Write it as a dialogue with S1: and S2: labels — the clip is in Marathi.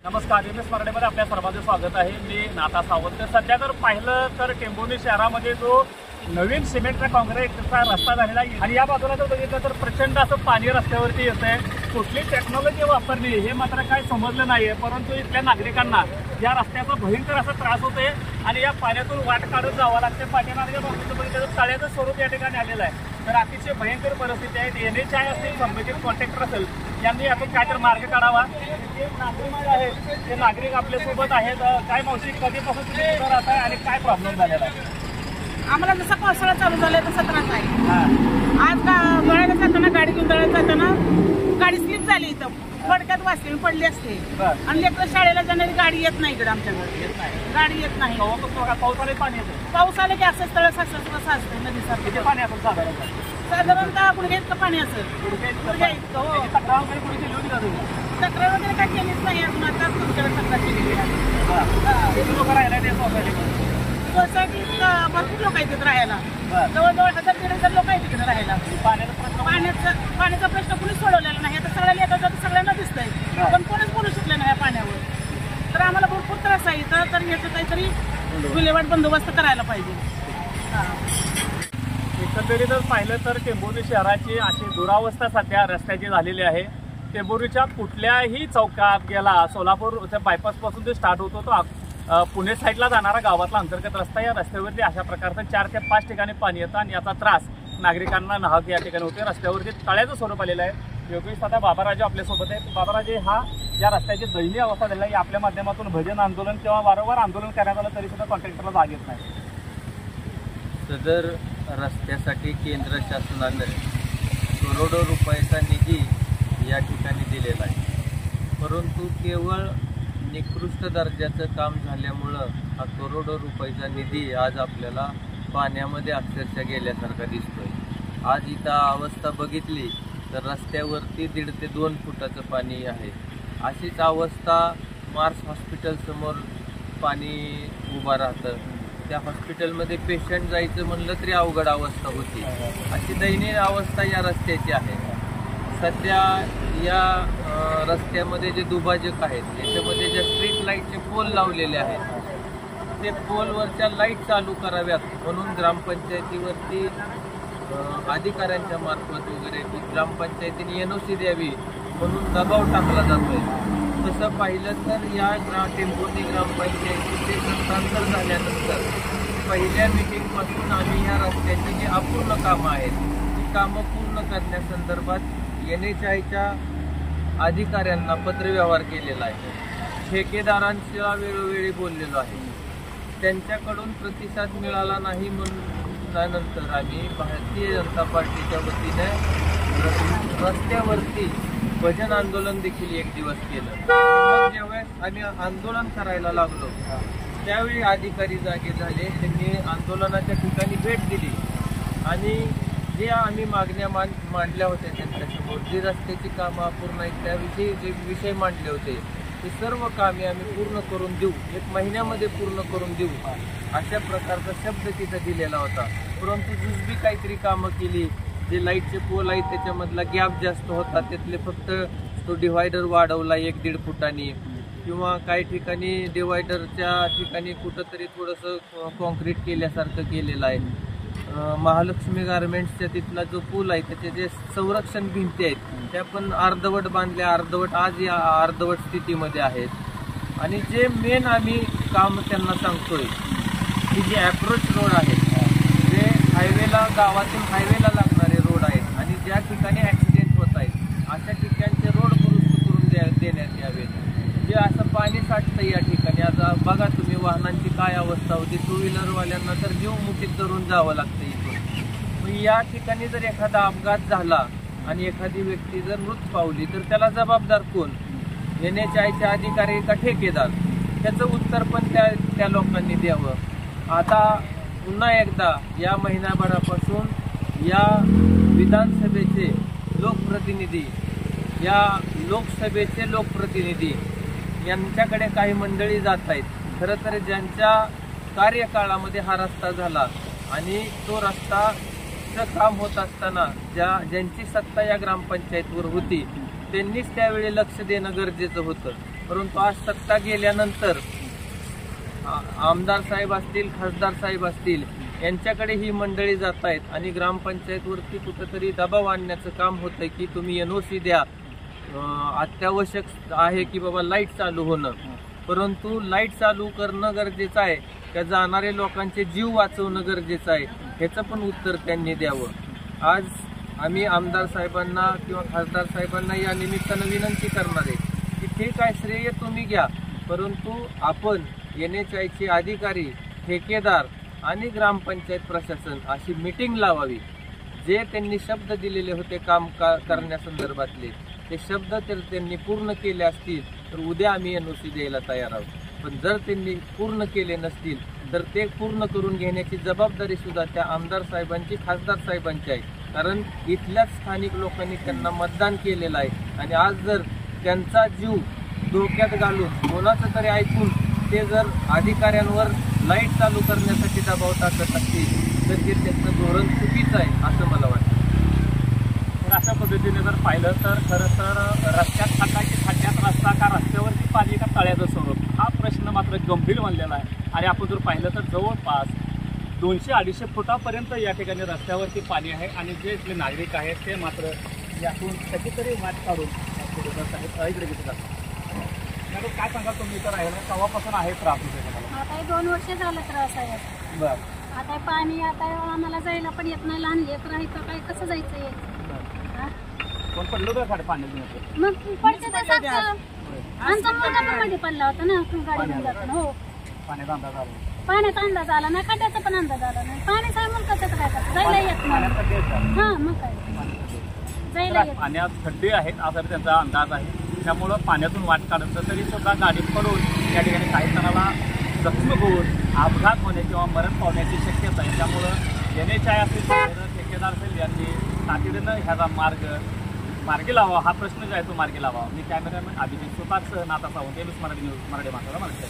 S1: नमस्कार, एम एस मराठीमध्ये आपल्या सर्वांचं स्वागत आहे। मी नाथा सावंत। सध्या जर पाहिलं तर टेंभुर्णी शहरामध्ये जो नवीन सिमेंटचा काँक्रीटचा रस्ता झालेला आहे आणि या बाजूला जर बघितलं तर प्रचंड असं पाणी रस्त्यावरती येतंय। कुठली टेक्नॉलॉजी वापरली हे मात्र काय समजलं नाहीये, परंतु इथल्या नागरिकांना या रस्त्याचा भयंकर असा त्रास होतोय आणि या पाण्यातून वाट काढत जावं लागते। पाठीमागच्या बाजूला बघितलं तर तळ्याचं स्वरूप या ठिकाणी आलेलं आहे, तर अतिशय भयंकर परिस्थिती आहे। NHI असतील, संबंधित कॉन्ट्रॅक्टर असेल, यांनी यातून काहीतरी मार्ग काढावा। जे नागरिक आहेत ते नागरिक आपल्यासोबत आहेत। काय मावशी, कधीपासून तुम्ही तिथं राहताय आणि काय प्रॉब्लेम झालेला आहे?
S2: आम्हाला जसा पावसाळा चालू झालाय तसा त्रास आहे। आज दळायला जाताना, गाडी घेऊन दळायला जाताना गाडी स्लिप झाली, इथं फडक्यात वाचली, पडली असते आणि लेकरं शाळेला जाणारी गाडी येत नाही इकडे, आमच्याकडे गाडी येत नाही।
S1: पाऊस आले पाणी येतं,
S2: पाऊस आले की असंच तळ साचतं नदीसारखं।
S1: किती पाणी असेल
S2: साधारणतः गुडघे इतकं पाणी असेल, गुडघे इतकं। हो, तक्रार वगैरे काय केलीच नाही अजून, आता तुमच्याकडे तक्रार केलेली आहे।
S1: लोक राहिला
S2: सोसायटीत भरपूर लोक आहेत तिथे राहायला, जवळजवळ 1000-1500 लोक आहेत तिकडे राहायला। पाण्याचा प्रश्न कुणीच सोडवलेला नाही। आता सगळ्या येतात, सगळ्यांना दिसतंय, पण कोणीच बोलू शकले नाही या पाण्यावर। तर आम्हाला भरपूर त्रास आहे इथं, तर याचं काहीतरी विल्हेवाट बंदोबस्त करायला पाहिजे।
S1: एकंदरीतच पाहिलं तर टेंभुर्णी शहराची अशी दुरावस्था सध्या रस्त्याची झालेली आहे। टेंभुर्णीच्या कुठल्याही चौकात गेला, सोलापूर बायपास पासून जो स्टार्ट होतो तो पुणे साईडला जाणारा गावातला अंतर्गत रस्ता, या रस्त्यावरती अशा प्रकारचं 4 ते 5 ठिकाणी पाणी येतं आणि याचा त्रास नागरिकांना नाहक या ठिकाणी होते। रस्त्यावरती तळ्याचं स्वरूप आलेलं आहे। योगेश दादा बाबाराजे आपल्यासोबत आहे। बाबाराजे, हा या रस्त्याची दयनीय अवस्था झालेली आहे। आपल्या माध्यमातून भजन आंदोलन किंवा वारंवार आंदोलन करण्यात आलं तरी सुद्धा कॉन्ट्रॅक्टरला जाग येत नाही।
S3: सदर रस्त्यासाठी केंद्र शासनाने करोडो रुपयाचा निधी या ठिकाणी दिलेला आहे, परंतु केवळ निकृष्ट दर्जाचं काम झाल्यामुळं हा करोडो रुपयाचा निधी आज आपल्याला पाण्यामध्ये अक्षरशः गेल्यासारखा दिसतोय। आज इथं अवस्था बघितली तर रस्त्यावरती 1.5 ते 2 फुटाचं पाणी आहे। अशीच अवस्था मार्स हॉस्पिटलसमोर पाणी उभं राहतं, त्या हॉस्पिटलमध्ये पेशंट जायचं म्हणलं तरी अवघड अवस्था होती। अशी दयनीय अवस्था या रस्त्याची आहे। सध्या या रस्त्यामध्ये जे दुभाजक आहेत त्याच्यामध्ये ज्या स्ट्रीट लाईटचे पोल लावलेले आहेत, ते पोलवरच्या लाईट चालू कराव्यात म्हणून ग्रामपंचायतीवरती अधिकाऱ्यांच्या मार्फत वगैरे ग्रामपंचायतीने NOC द्यावी म्हणून दबाव टाकला जातोय। तसं पाहिलं तर या टेंभुर्णी ग्रामपंचायतीचे हस्तांतर झाल्यानंतर पहिल्या मीटिंगपासून आम्ही या रस्त्याची जी अपूर्ण कामं आहेत ती कामं पूर्ण करण्यासंदर्भात NHIच्या अधिकाऱ्यांना पत्रव्यवहार केलेला आहे। ठेकेदारांच्या वेळोवेळी बोललेलो आहे, त्यांच्याकडून प्रतिसाद मिळाला नाही म्हणून आम्ही भारतीय जनता पार्टीच्या वतीने रस्त्यावरती भजन आंदोलन देखील 1 दिवस केलं। मग ज्यावेळेस आम्ही आंदोलन करायला लागलो त्यावेळी अधिकारी जागे झाले, त्यांनी आंदोलनाच्या ठिकाणी भेट दिली आणि जे आम्ही मागण्या मांडल्या होत्या त्यांच्यासमोर, जी रस्त्याची कामं अपूर्ण आहेत त्याविषयी जे विषय मांडले होते ते सर्व कामे आम्ही पूर्ण करून देऊ, 1 महिन्यामध्ये पूर्ण करून देऊ अशा प्रकारचा शब्द तिथं दिलेला होता। परंतु दुसरी काहीतरी कामं केली, जे लाईटचे पोल आहेत त्याच्यामधला गॅप जास्त होता, त्यातले फक्त तो डिव्हायडर वाढवला 1-1.5 फुटांनी, किंवा काही ठिकाणी डिव्हायडरच्या ठिकाणी कुठंतरी थोडंसं कॉन्क्रीट केल्यासारखं केलेलं आहे। महालक्ष्मी गारमेंट्सच्या तिथला जो पूल आहे त्याचे जे संरक्षण भिंती आहेत त्या पण अर्धवट बांधल्या, अर्धवट आज या अर्धवट स्थितीमध्ये आहेत। आणि जे मेन आम्ही काम त्यांना सांगतोय की जे अप्रोच रोड आहेत, जे हायवेला, गावातून हायवेला लागणारे रोड आहेत आणि ज्या ठिकाणी ॲक्सिडेंट होत आहेत अशा ठिकाणचे रोड दुरुस्त करून देण्यात यावेत। जे असं पाणी साठतं या ठिकाणी, आता बघा तुम्ही वाहनांची काय अवस्था होती, 2 व्हीलरवाल्यांना तर जीव मुठीत धरून जावं लागतं इथून। मग या ठिकाणी जर एखादा अपघात झाला आणि एखादी व्यक्ती जर मृत पावली तर त्याला जबाबदार कोण? NHIचे अधिकारी का ठेकेदार? त्याचं उत्तर पण त्या लोकांनी द्यावं। आता पुन्हा एकदा या महिनाभरापासून या विधानसभेचे लोकप्रतिनिधी, या लोकसभेचे लोकप्रतिनिधी यांच्याकडे काही मंडळी जात आहेत। खरं तर ज्यांच्या कार्यकाळामध्ये हा रस्ता झाला आणि तो रस्ताचं काम होत असताना ज्यांची सत्ता या ग्रामपंचायतीवर होती त्यांनीच त्यावेळी लक्ष देणं गरजेचं होतं। परंतु आज सत्ता गेल्यानंतर आमदार साहेब असतील, खासदार साहेब असतील, यांच्याकडे ही मंडळी जात आहेत आणि ग्रामपंचायतवरती कुठंतरी दबाव आणण्याचं काम होतंय की तुम्ही NOC द्या, अत्यावश्यक आहे की बाबा लाईट चालू होणं. परंतु लाईट चालू करणं गरजेचं आहे का जाणारे लोकांचे जीव वाचवणं गरजेचं आहे, ह्याचं पण उत्तर त्यांनी द्यावं. आज आम्ही आमदार साहेबांना किंवा खासदार साहेबांना या निमित्तानं विनंती करणार आहे की ठीक आहे, श्रेय तुम्ही घ्या, परंतु आपण NHIचे अधिकारी, ठेकेदार आणि ग्रामपंचायत प्रशासन अशी मीटिंग लावावी. जे त्यांनी शब्द दिलेले होते काम करण्यासंदर्भातले, ते शब्द तर त्यांनी पूर्ण केले असतील तर उद्या आम्ही NOC द्यायला तयार आहोत. पण जर त्यांनी पूर्ण केले नसतील तर ते पूर्ण करून घेण्याची जबाबदारी सुद्धा त्या आमदार साहेबांची, खासदार साहेबांची आहे. कारण इथल्याच स्थानिक लोकांनी त्यांना मतदान केलेलं आहे आणि आज जर त्यांचा जीव धोक्यात घालून कोणाचं तरी ऐकून ते जर अधिकाऱ्यांवर लाईट चालू करण्यासाठी दबाव टाकत असतील तर ते त्यांचं धोरण चुकीचं आहे असं मला वाटतं.
S1: तर अशा पद्धतीने जर पाहिलं तर खरं तर रस्त्यात खड्डा की खड्ड्यात रस्ता, का रस्त्यावरती पाणी का तळ्याचं स्वरूप, हा प्रश्न मात्र गंभीर बनलेला आहे. आणि आपण जर पाहिलं तर जवळपास 200-250 फुटापर्यंत या ठिकाणी रस्त्यावरती पाणी आहे आणि जे इथले नागरिक आहेत ते मात्र यातून कधीतरी वाट काढून पुढे जात आहेत. इकडे किती जातात मॅडम, काय सांगाल तुम्ही इथं राहिला तेव्हापासून आहे त्रास होतो?
S4: आता 2 वर्ष झालं त्रास आहे.
S1: बरं.
S4: आता पाणी आता आम्हाला जायला पण येत नाही, लहान लेकरं आहे तर काय कसं जायचं?
S1: पण पडलं होतं खाली पाण्यात?
S4: मग पडते तसंच आमचा मुलगा पण मध्ये पडला होता ना गाडी जाताना. हो,
S1: पाण्याचा अंदाज आला?
S4: पाण्याचा अंदाज आला नाही, खड्ड्याचा पण अंदाज आला नाही. पाणी काय मुलगा काय करतं, जायला येत नाही. हा, मग काय जायला येत.
S1: पाण्यात खड्डे आहेत असा त्यांचा अंदाज आहे. त्यामुळं पाण्यातून वाट काढत तरी सुद्धा गाडी पडून या ठिकाणी काही जणांना जखमी होऊन अपघात होणे किंवा मरण पावण्याची शक्यता आहे. त्यामुळं NHI असेल, ठेकेदार असेल, यांनी तातडीनं ह्याचा मार्गी लावा, हा प्रश्न जो आहे तो मार्गी लावा. मी कॅमेरामॅन अभिजित सुतार, नाता सावंत, मराठी न्यूज, मराठी माणसाला माणसं.